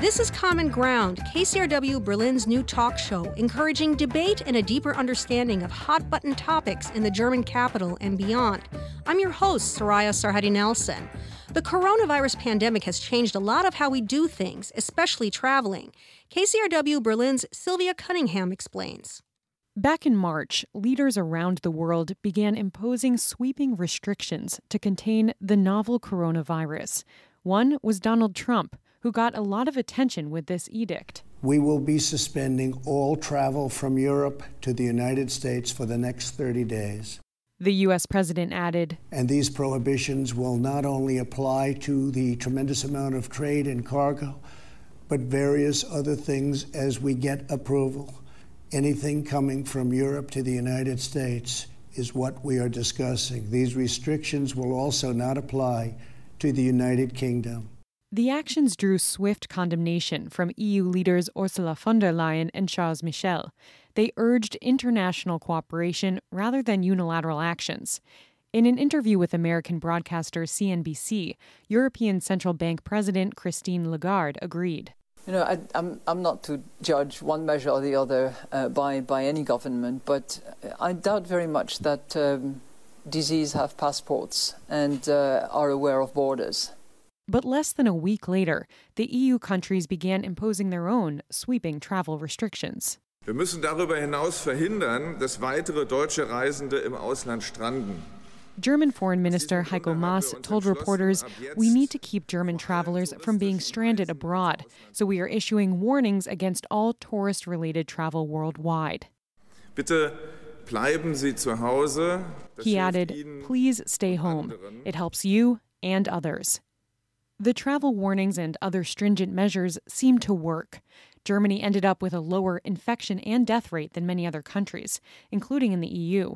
This is Common Ground, KCRW Berlin's new talk show, encouraging debate and a deeper understanding of hot-button topics in the German capital and beyond. I'm your host, Soraya Sarhaddi Nelson. The coronavirus pandemic has changed a lot of how we do things, especially traveling. KCRW Berlin's Sylvia Cunningham explains. Back in March, leaders around the world began imposing sweeping restrictions to contain the novel coronavirus. One was Donald Trump, who got a lot of attention with this edict. We will be suspending all travel from Europe to the United States for the next 30 days. The U.S. president added, and these prohibitions will not only apply to the tremendous amount of trade and cargo, but various other things as we get approval. Anything coming from Europe to the United States is what we are discussing. These restrictions will also not apply to the United Kingdom. The actions drew swift condemnation from EU leaders Ursula von der Leyen and Charles Michel. They urged international cooperation rather than unilateral actions. In an interview with American broadcaster CNBC, European Central Bank President Christine Lagarde agreed. You know, I'm not to judge one measure or the other by any government, but I doubt very much that disease have passports and are aware of borders. But less than a week later, the EU countries began imposing their own sweeping travel restrictions. Wir müssen darüber hinaus verhindern, dass weitere deutsche Reisende im Ausland stranden. German Foreign Minister Heiko Maas told reporters, "We need to keep German travelers from being stranded abroad, so we are issuing warnings against all tourist-related travel worldwide." Bitte bleiben Sie zu Hause. He added, "Please stay home. It helps you and others." The travel warnings and other stringent measures seemed to work. Germany ended up with a lower infection and death rate than many other countries, including in the EU.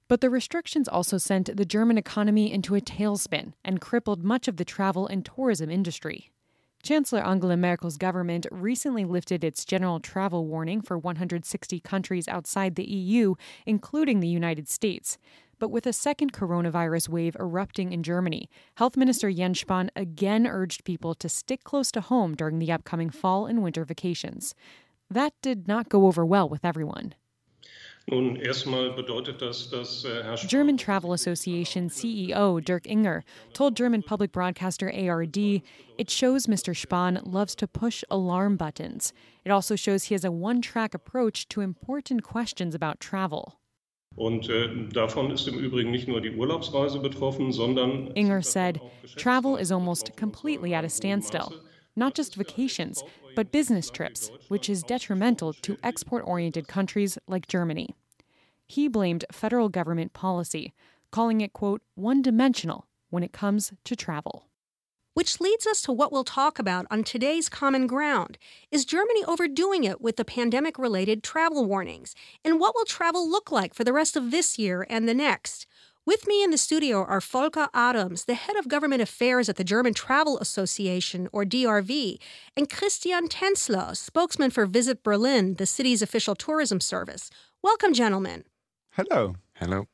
But the restrictions also sent the German economy into a tailspin and crippled much of the travel and tourism industry. Chancellor Angela Merkel's government recently lifted its general travel warning for 160 countries outside the EU, including the United States. But with a second coronavirus wave erupting in Germany, Health Minister Jens Spahn again urged people to stick close to home during the upcoming fall and winter vacations. That did not go over well with everyone. German Travel Association CEO Dirk Inger told German public broadcaster ARD, "It shows Mr. Spahn loves to push alarm buttons. It also shows he has a one-track approach to important questions about travel." Davon ist im Übrigen nicht nur die Urlaubsreise betroffen, sondern Inger said, "Travel is almost completely at a standstill. Not just vacations, but business trips, which is detrimental to export-oriented countries like Germany." He blamed federal government policy, calling it, quote, one-dimensional when it comes to travel. Which leads us to what we'll talk about on today's Common Ground. Is Germany overdoing it with the pandemic-related travel warnings? And what will travel look like for the rest of this year and the next? With me in the studio are Volker Adams, the head of government affairs at the German Travel Association, or DRV, and Christian Tänzler, spokesman for visitBerlin, the city's official tourism service. Welcome, gentlemen. Hello. Hello.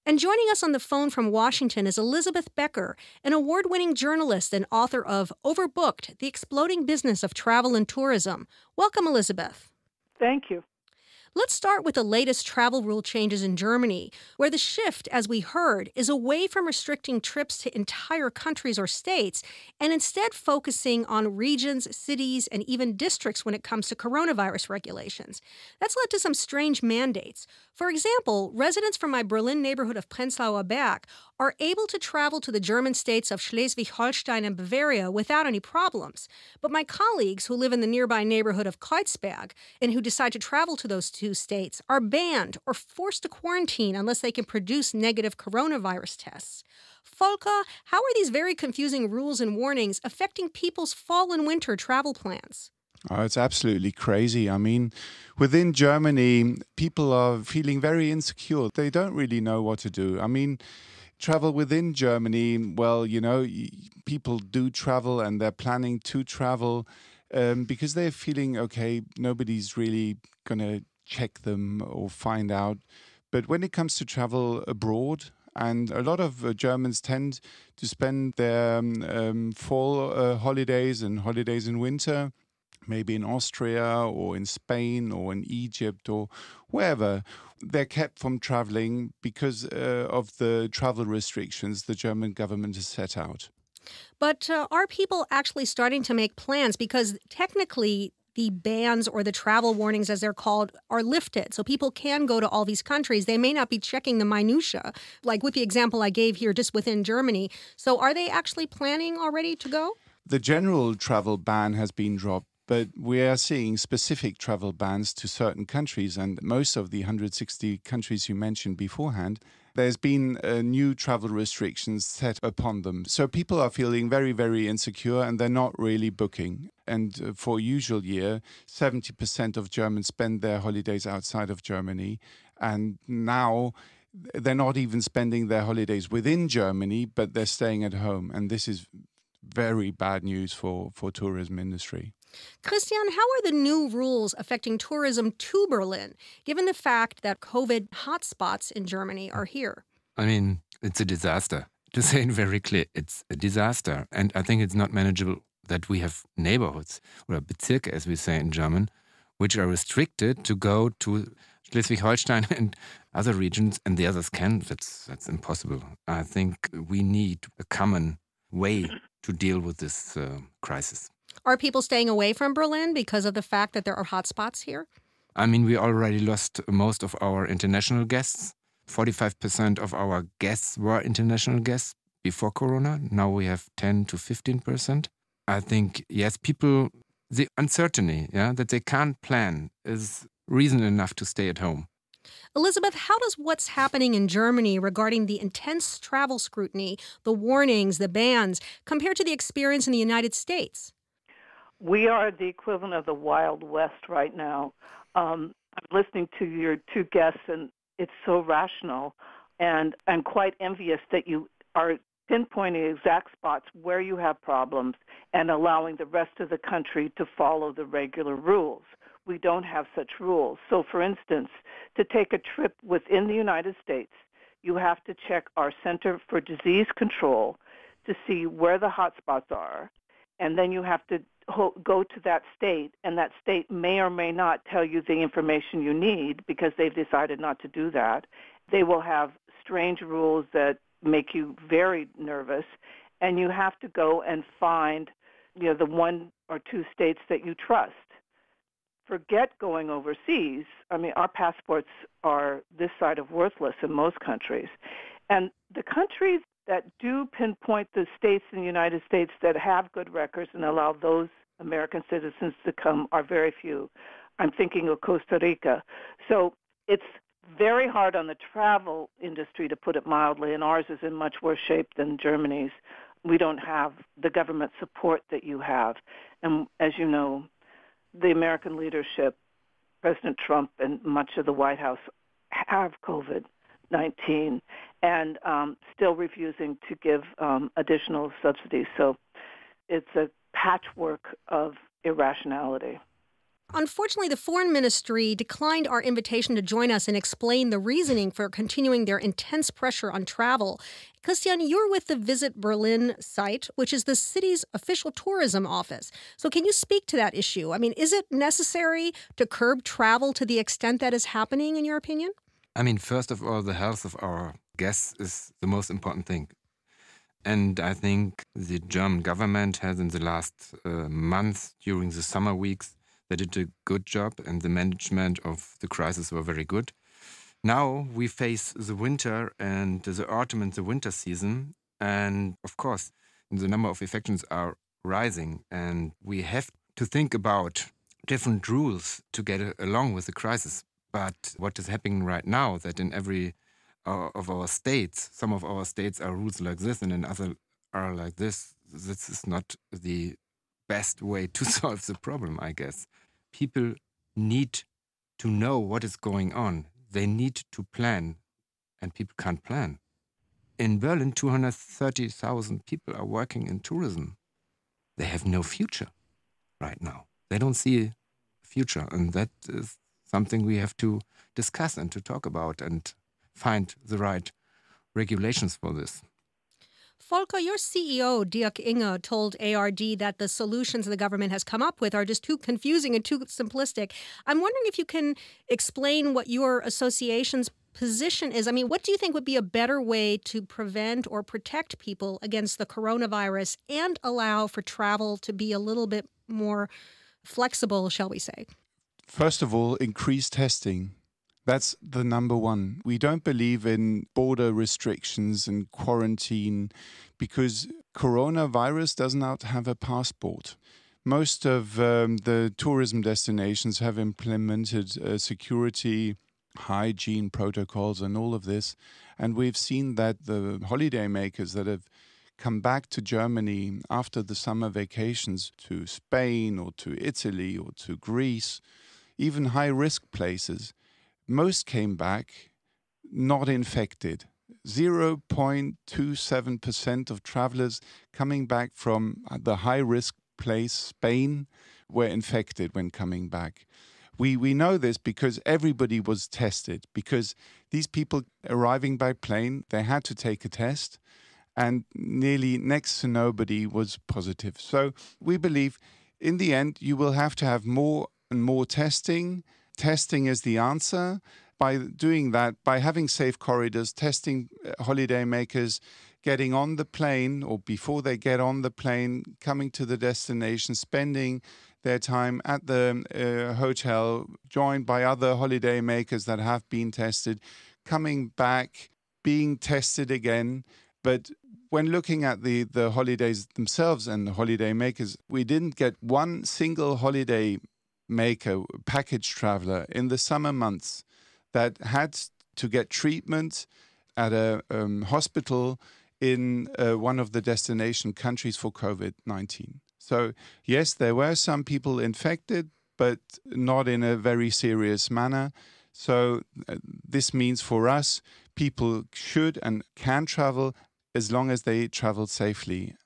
And joining us on the phone from Washington is Elizabeth Becker, an award-winning journalist and author of Overbooked, The Exploding Business of Travel and Tourism. Welcome, Elizabeth. Thank you. Let's start with the latest travel rule changes in Germany, where the shift, as we heard, is away from restricting trips to entire countries or states and instead focusing on regions, cities, and even districts when it comes to coronavirus regulations. That's led to some strange mandates. For example, residents from my Berlin neighborhood of Prenzlauer Berg are able to travel to the German states of Schleswig-Holstein and Bavaria without any problems. But my colleagues who live in the nearby neighborhood of Kreuzberg and who decide to travel to those two states are banned or forced to quarantine unless they can produce negative coronavirus tests. Volker, how are these very confusing rules and warnings affecting people's fall and winter travel plans? Oh, it's absolutely crazy. I mean, within Germany, people are feeling very insecure. They don't really know what to do. I mean, travel within Germany, well, you know, people do travel and they're planning to travel because they're feeling, okay, nobody's really going to check them or find out. But when it comes to travel abroad, and a lot of Germans tend to spend their fall holidays and holidays in winter maybe in Austria or in Spain or in Egypt or wherever, they're kept from traveling because of the travel restrictions the German government has set out. But are people actually starting to make plans? Because technically, the bans or the travel warnings, as they're called, are lifted. So people can go to all these countries. They may not be checking the minutia, like with the example I gave here just within Germany. So are they actually planning already to go? The general travel ban has been dropped, but we are seeing specific travel bans to certain countries, and most of the 160 countries you mentioned beforehand, there's been new travel restrictions set upon them. So people are feeling very, very insecure, and they're not really booking. And for a usual year, 70% of Germans spend their holidays outside of Germany, and now they're not even spending their holidays within Germany, but they're staying at home, and this is very bad news for tourism industry. Christian, how are the new rules affecting tourism to Berlin, given the fact that COVID hotspots in Germany are here? I mean, it's a disaster. To say it very clear, it's a disaster. And I think it's not manageable that we have neighborhoods, or Bezirke, as we say in German, which are restricted to go to Schleswig-Holstein and other regions, and the others can. That's impossible. I think we need a common way to deal with this crisis. Are people staying away from Berlin because of the fact that there are hotspots here? I mean, we already lost most of our international guests. 45% of our guests were international guests before Corona. Now we have 10 to 15%. I think, yes, people, the uncertainty, that they can't plan is reason enough to stay at home. Elizabeth, how does what's happening in Germany regarding the intense travel scrutiny, the warnings, the bans, compare to the experience in the United States? We are the equivalent of the Wild West right now. I'm listening to your two guests, and it's so rational. And I'm quite envious that you are pinpointing exact spots where you have problems and allowing the rest of the country to follow the regular rules. We don't have such rules. So, for instance, to take a trip within the United States, you have to check our Center for Disease Control to see where the hot spots are, and then you have to go to that state, and that state may or may not tell you the information you need because they've decided not to do that. They will have strange rules that make you very nervous, and you have to go and find, the one or two states that you trust. Forget going overseas. I mean, our passports are this side of worthless in most countries. And the countries that do pinpoint the states in the United States that have good records and allow those American citizens to come are very few. I'm thinking of Costa Rica. So it's very hard on the travel industry, to put it mildly, and ours is in much worse shape than Germany's. We don't have the government support that you have. And as you know, the American leadership, President Trump and much of the White House have COVID-19 and still refusing to give additional subsidies. So it's a patchwork of irrationality. Unfortunately, the Foreign Ministry declined our invitation to join us and explain the reasoning for continuing their intense pressure on travel. Christian, you're with the visitBerlin site, which is the city's official tourism office. So can you speak to that issue? I mean, is it necessary to curb travel to the extent that is happening, in your opinion? I mean, first of all, the health of our guests is the most important thing. And I think the German government has, in the last months, during the summer weeks, they did a good job, and the management of the crisis were very good. Now we face the winter and the autumn and the winter season. And of course, the number of infections are rising. And we have to think about different rules to get along with the crisis. But what is happening right now, that in every of our states, some of our states are rules like this and in other are like this. This is not the best way to solve the problem, I guess. People need to know what is going on. They need to plan, and people can't plan. In Berlin, 230,000 people are working in tourism. They have no future right now. They don't see a future, and that is something we have to discuss and to talk about and find the right regulations for this. Volker, your CEO, Dirk Inge, told ARD that the solutions the government has come up with are just too confusing and too simplistic. I'm wondering if you can explain what your association's position is. I mean, what do you think would be a better way to prevent or protect people against the coronavirus and allow for travel to be a little bit more flexible, shall we say? First of all, increase testing. That's the number one. We don't believe in border restrictions and quarantine because coronavirus does not have a passport. Most of the tourism destinations have implemented security, hygiene protocols and all of this. And we've seen that the holidaymakers that have come back to Germany after the summer vacations to Spain or to Italy or to Greece, even high-risk places, most came back not infected. 0.27% of travelers coming back from the high-risk place, Spain, were infected when coming back. We know this because everybody was tested, because these people arriving by plane, they had to take a test, and nearly next to nobody was positive. So we believe in the end you will have to have more and more testing. Testing is the answer. By doing that, by having safe corridors, testing holidaymakers, getting on the plane or before they get on the plane, coming to the destination, spending their time at the hotel, joined by other holidaymakers that have been tested, coming back, being tested again. But when looking at the holidays themselves and the holidaymakers, we didn't get one single holiday maker, package traveler in the summer months that had to get treatment at a hospital in one of the destination countries for COVID-19. So yes, there were some people infected, but not in a very serious manner. So this means for us, people should and can travel as long as they travel safely.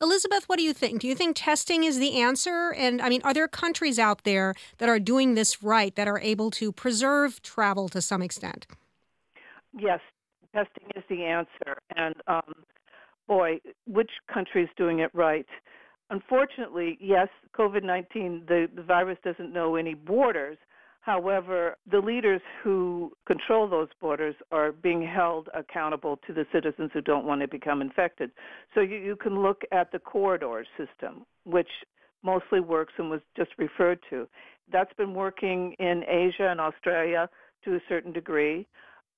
Elizabeth, what do you think? Do you think testing is the answer? And I mean, are there countries out there that are doing this right, that are able to preserve travel to some extent? Yes, testing is the answer. And boy, which country is doing it right? Unfortunately, yes, COVID-19, the virus doesn't know any borders. However, the leaders who control those borders are being held accountable to the citizens who don't want to become infected. So you can look at the corridor system, which mostly works and was just referred to. That's been working in Asia and Australia to a certain degree.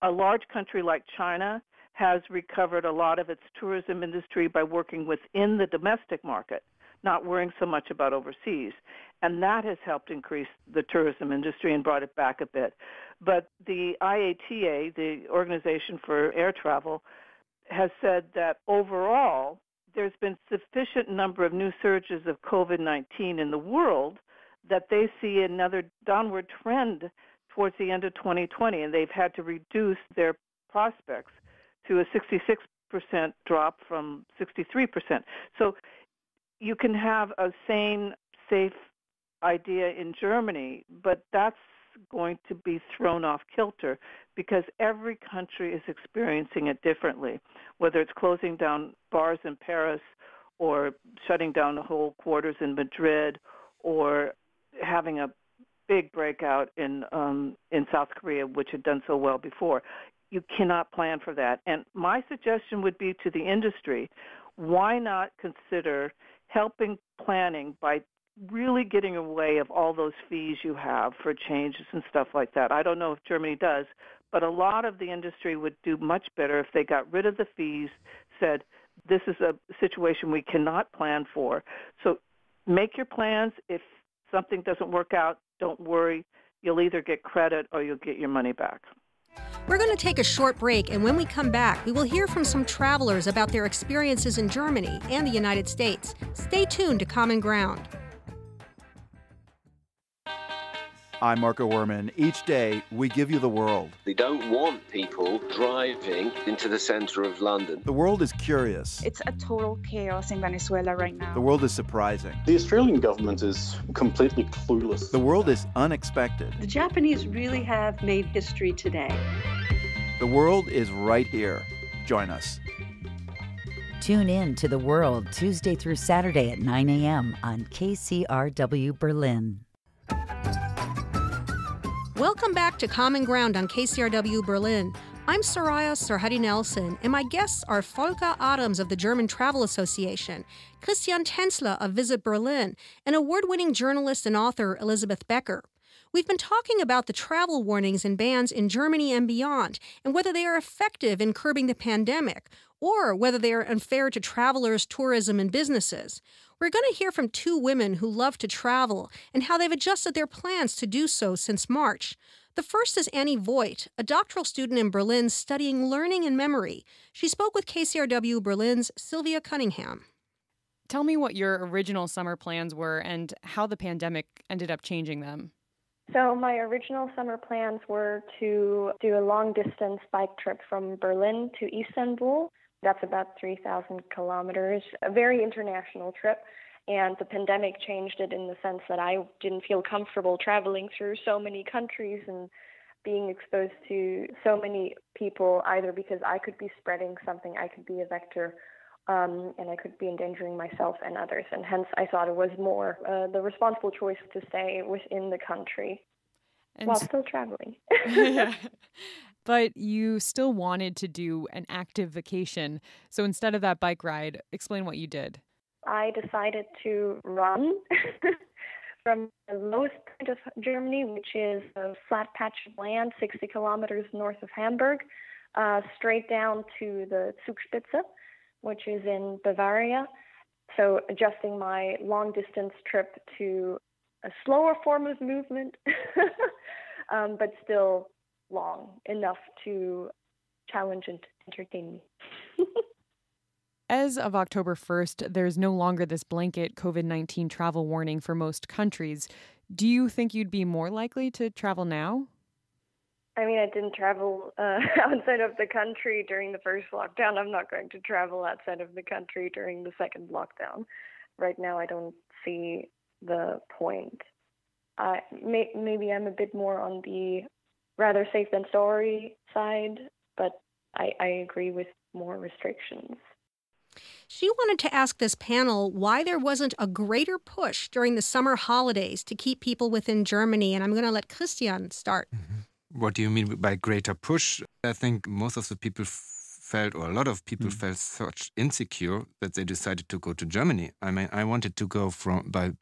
A large country like China has recovered a lot of its tourism industry by working within the domestic market, not worrying so much about overseas. And that has helped increase the tourism industry and brought it back a bit. But the IATA, the Organization for Air Travel, has said that overall there's been sufficient number of new surges of COVID-19 in the world that they see another downward trend towards the end of 2020, and they've had to reduce their prospects to a 66% drop from 63%. So you can have a sane, safe idea in Germany, but that's going to be thrown off kilter because every country is experiencing it differently, whether it's closing down bars in Paris or shutting down the whole quarters in Madrid or having a big breakout in South Korea, which had done so well before. You cannot plan for that. And my suggestion would be to the industry, why not consider helping planning by really getting away of all those fees you have for changes and stuff like that. I don't know if Germany does, but a lot of the industry would do much better if they got rid of the fees, said, this is a situation we cannot plan for. So make your plans. If something doesn't work out, don't worry. You'll either get credit or you'll get your money back. We're going to take a short break, and when we come back, we will hear from some travelers about their experiences in Germany and the United States. Stay tuned to Common Ground. I'm Marco Werman. Each day, we give you the world. They don't want people driving into the center of London. The world is curious. It's a total chaos in Venezuela right now. The world is surprising. The Australian government is completely clueless. The world is unexpected. The Japanese really have made history today. The world is right here. Join us. Tune in to The World Tuesday through Saturday at 9 a.m. on KCRW Berlin. Welcome back to Common Ground on KCRW Berlin. I'm Soraya Sarhaddi Nelson, and my guests are Volker Adams of the German Travel Association, Christian Tänzler of visitBerlin, and award-winning journalist and author Elizabeth Becker. We've been talking about the travel warnings and bans in Germany and beyond, and whether they are effective in curbing the pandemic, or whether they are unfair to travelers, tourism, and businesses. We're going to hear from two women who love to travel and how they've adjusted their plans to do so since March. The first is Annie Voigt, a doctoral student in Berlin studying learning and memory. She spoke with KCRW Berlin's Sylvia Cunningham. Tell me what your original summer plans were and how the pandemic ended up changing them. So my original summer plans were to do a long-distance bike trip from Berlin to Istanbul. That's about 3,000 kilometers, a very international trip. And the pandemic changed it in the sense that I didn't feel comfortable traveling through so many countries and being exposed to so many people, either because I could be spreading something, I could be a vector, and I could be endangering myself and others. And hence, I thought it was more the responsible choice to stay within the country while still traveling. But you still wanted to do an active vacation. So instead of that bike ride, explain what you did. I decided to run from the lowest point of Germany, which is a flat patch of land 60 kilometers north of Hamburg, straight down to the Zugspitze, which is in Bavaria. So adjusting my long-distance trip to a slower form of movement, but still long enough to challenge and entertain me. As of October 1st, there's no longer this blanket COVID-19 travel warning for most countries. Do you think you'd be more likely to travel now? I mean, I didn't travel outside of the country during the first lockdown. I'm not going to travel outside of the country during the second lockdown. Right now, I don't see the point. Maybe I'm a bit more on the rather safe than sorry side, but I agree with more restrictions. She wanted to ask this panel why there wasn't a greater push during the summer holidays to keep people within Germany, and I'm going to let Christian start. What do you mean by greater push? I think most of the people felt, or a lot of people felt such insecure that they decided to go to Germany. I mean, I wanted to go by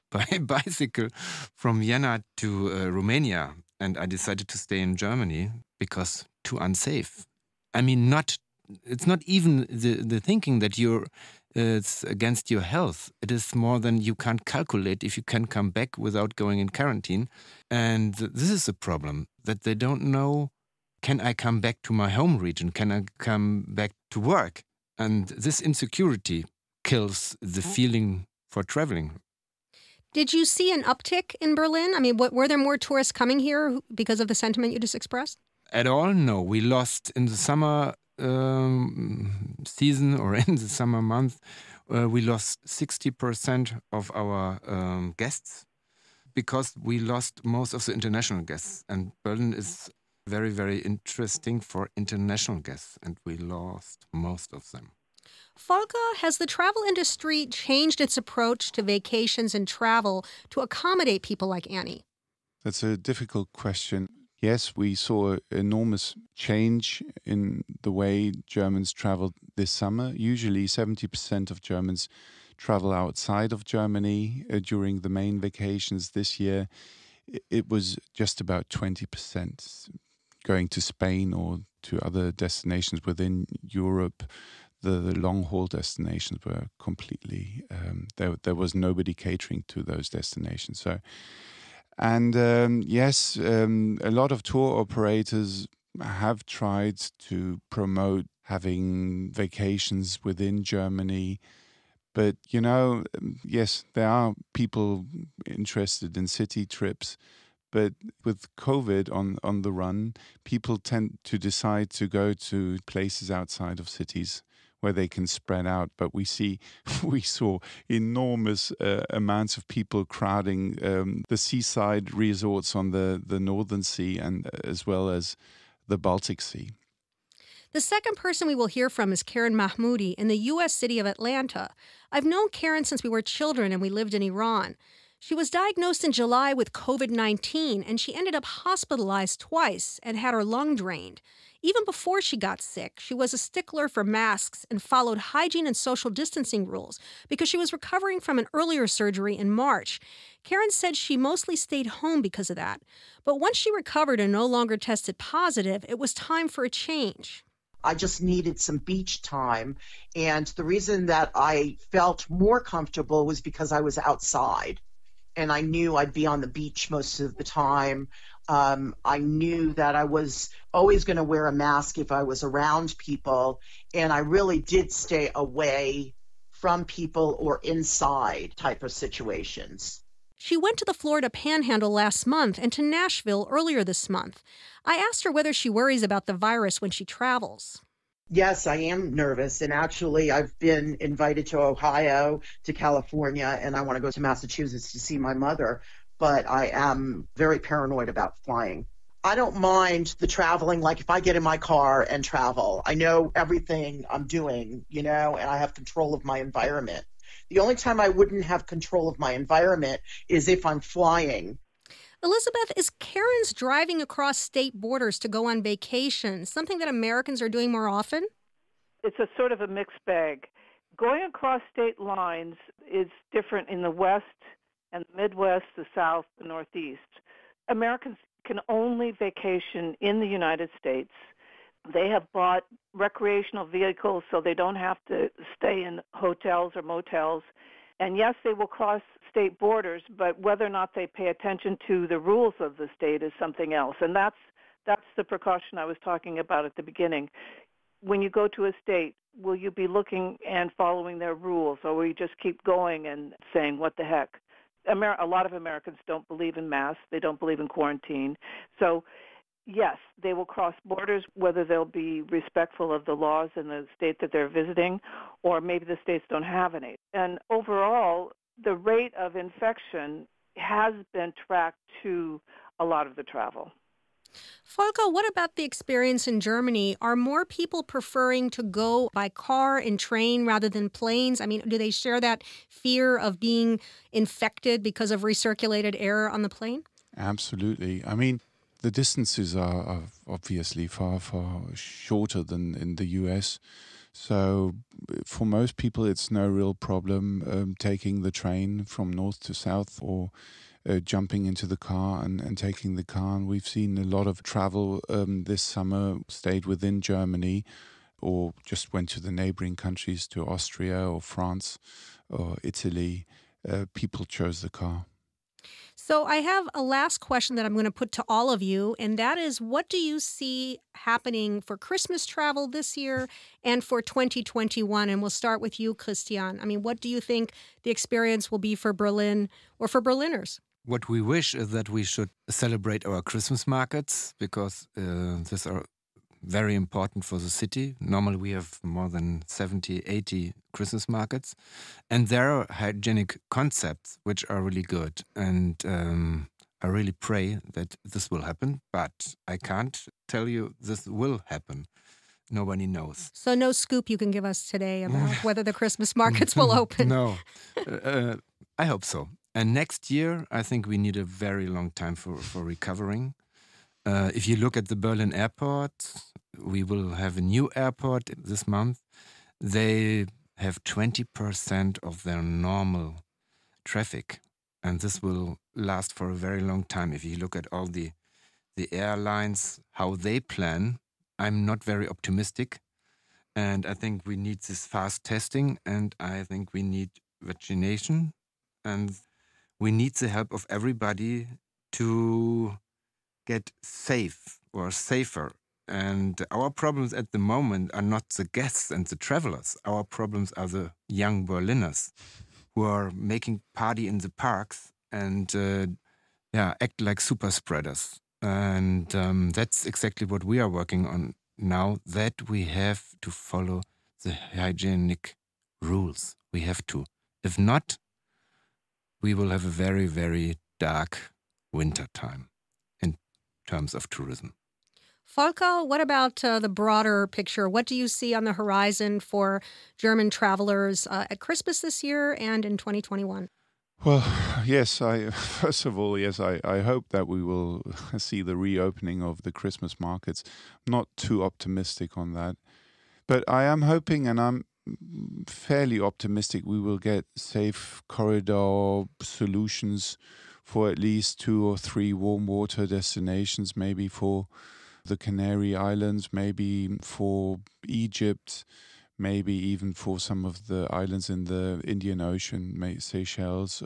bicycle from Vienna to Romania, and I decided to stay in Germany because too unsafe. I mean, it's not even the thinking that it's against your health. It is more than you can't calculate if you can come back without going in quarantine. And this is a problem, that they don't know, can I come back to my home region? Can I come back to work? And this insecurity kills the feeling for traveling. Did you see an uptick in Berlin? I mean, were there more tourists coming here because of the sentiment you just expressed? At all, no. We lost in the summer season, or in the summer month, we lost 60% of our guests because we lost most of the international guests. And Berlin is very, very interesting for international guests, and we lost most of them. Volker, has the travel industry changed its approach to vacations and travel to accommodate people like Annie? That's a difficult question. Yes, we saw an enormous change in the way Germans traveled this summer. Usually 70% of Germans travel outside of Germany during the main vacations. This year, it was just about 20% going to Spain or to other destinations within Europe. The long-haul destinations were completely, there was nobody catering to those destinations. So. And yes, a lot of tour operators have tried to promote having vacations within Germany. But, you know, yes, there are people interested in city trips. But with COVID on the run, people tend to decide to go to places outside of cities where they can spread out. But we saw enormous amounts of people crowding the seaside resorts on the Northern Sea and as well as the Baltic Sea. The second person we will hear from is Karen Mahmoudi in the U.S. city of Atlanta. I've known Karen since we were children and we lived in Iran. She was diagnosed in July with COVID-19, and she ended up hospitalized twice and had her lung drained. Even before she got sick, she was a stickler for masks and followed hygiene and social distancing rules because she was recovering from an earlier surgery in March. Karen said she mostly stayed home because of that. But once she recovered and no longer tested positive, it was time for a change. I just needed some beach time. And the reason that I felt more comfortable was because I was outside. And I knew I'd be on the beach most of the time. I knew that I was always going to wear a mask if I was around people. And I really did stay away from people or inside type of situations. She went to the Florida Panhandle last month and to Nashville earlier this month. I asked her whether she worries about the virus when she travels. Yes, I am nervous. And actually, I've been invited to Ohio, to California, and I want to go to Massachusetts to see my mother. But I am very paranoid about flying. I don't mind the traveling. Like if I get in my car and travel, I know everything I'm doing, and I have control of my environment. The only time I wouldn't have control of my environment is if I'm flying. Elizabeth, is Karen's driving across state borders to go on vacation something that Americans are doing more often? It's a sort of a mixed bag. Going across state lines is different in the West and the Midwest, the South, the Northeast. Americans can only vacation in the United States. They have bought recreational vehicles so they don't have to stay in hotels or motels. And yes, they will cross state borders, but whether or not they pay attention to the rules of the state is something else. And that's the precaution I was talking about at the beginning. When you go to a state, will you be looking and following their rules, or will you just keep going and saying, what the heck? A lot of Americans don't believe in masks. They don't believe in quarantine. So, yes, they will cross borders, whether they'll be respectful of the laws in the state that they're visiting, or maybe the states don't have any. And overall, the rate of infection has been tracked to a lot of the travel. Volker, what about the experience in Germany? Are more people preferring to go by car and train rather than planes? I mean, do they share that fear of being infected because of recirculated air on the plane? Absolutely. I mean, the distances are obviously far, far shorter than in the US. So for most people, it's no real problem taking the train from north to south or jumping into the car and taking the car. And we've seen a lot of travel this summer, stayed within Germany or just went to the neighboring countries, to Austria or France or Italy. People chose the car. So I have a last question that I'm going to put to all of you, and that is, what do you see happening for Christmas travel this year and for 2021? And we'll start with you, Christian. I mean, what do you think the experience will be for Berlin or for Berliners? What we wish is that we should celebrate our Christmas markets, because these are very important for the city. Normally we have more than 70, 80 Christmas markets. And there are hygienic concepts which are really good. And I really pray that this will happen. But I can't tell you this will happen. Nobody knows. So no scoop you can give us today about whether the Christmas markets will open. No. I hope so. And next year, I think we need a very long time for recovering. If you look at the Berlin airport, we will have a new airport this month. They have 20% of their normal traffic, and this will last for a very long time. If you look at all the airlines, how they plan, I'm not very optimistic. And I think we need this fast testing, and I think we need vaccination, and we need the help of everybody to get safe or safer. And our problems at the moment are not the guests and the travelers. Our problems are the young Berliners who are making party in the parks and act like super spreaders. And that's exactly what we are working on now, that we have to follow the hygienic rules. We have to. If not, we will have a very, very dark winter time in terms of tourism. Volker, what about the broader picture? What do you see on the horizon for German travelers at Christmas this year and in 2021? Well, yes, first of all, I hope that we will see the reopening of the Christmas markets. I'm not too optimistic on that. But I am hoping, and I'm fairly optimistic, we will get safe corridor solutions for at least 2 or 3 warm water destinations, maybe for the Canary Islands, maybe for Egypt, maybe even for some of the islands in the Indian Ocean, Seychelles,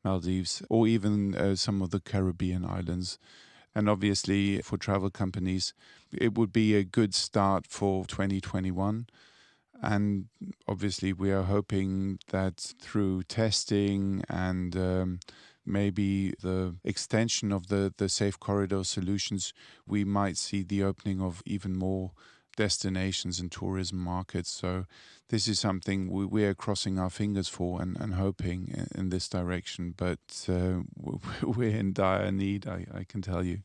Maldives, or even some of the Caribbean islands. And obviously, for travel companies, it would be a good start for 2021. And obviously, we are hoping that through testing and maybe the extension of the safe corridor solutions, we might see the opening of even more destinations and tourism markets. So this is something we are crossing our fingers for and hoping in this direction. But we're in dire need, I can tell you.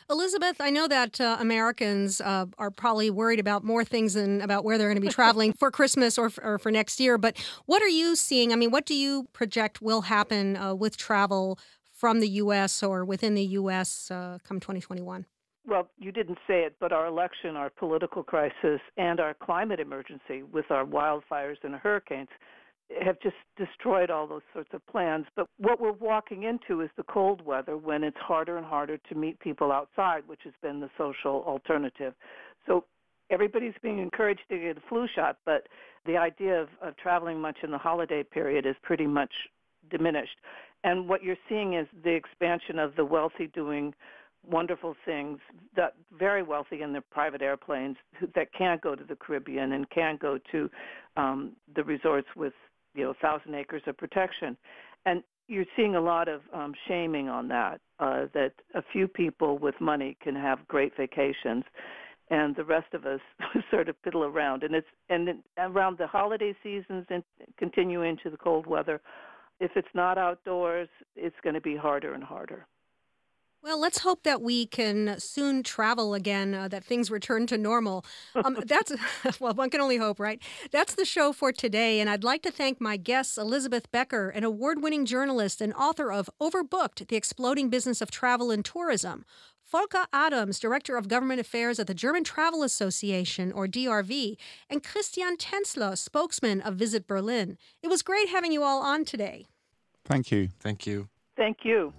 Elizabeth, I know that Americans are probably worried about more things than about where they're going to be traveling for Christmas or for next year. But what are you seeing? I mean, what do you project will happen with travel from the U.S. or within the U.S. Come 2021? Well, you didn't say it, but our election, our political crisis, and our climate emergency with our wildfires and hurricanes have just destroyed all those sorts of plans. But what we're walking into is the cold weather when it's harder and harder to meet people outside, which has been the social alternative. So everybody's being encouraged to get a flu shot, but the idea of traveling much in the holiday period is pretty much diminished. And what you're seeing is the expansion of the wealthy doing wonderful things, that very wealthy in their private airplanes that can't go to the Caribbean and can't go to the resorts with 1,000 acres of protection. And you're seeing a lot of shaming on that a few people with money can have great vacations and the rest of us sort of fiddle around. And around the holiday seasons and continue into the cold weather, if it's not outdoors, it's going to be harder and harder. Well, let's hope that we can soon travel again, that things return to normal. Well, one can only hope, right? That's the show for today, and I'd like to thank my guests, Elizabeth Becker, an award-winning journalist and author of Overbooked, The Exploding Business of Travel and Tourism, Volker Adams, Director of Government Affairs at the German Travel Association, or DRV, and Christian Tänzler, spokesman of visitBerlin. It was great having you all on today. Thank you. Thank you. Thank you.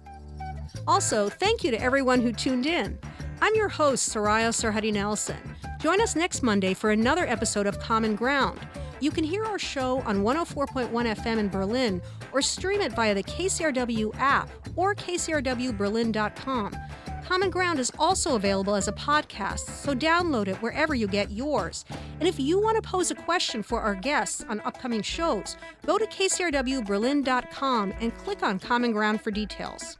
Also, thank you to everyone who tuned in. I'm your host, Soraya Sarhaddi Nelson. Join us next Monday for another episode of Common Ground. You can hear our show on 104.1 FM in Berlin or stream it via the KCRW app or kcrwberlin.com. Common Ground is also available as a podcast, so download it wherever you get yours. And if you want to pose a question for our guests on upcoming shows, go to kcrwberlin.com and click on Common Ground for details.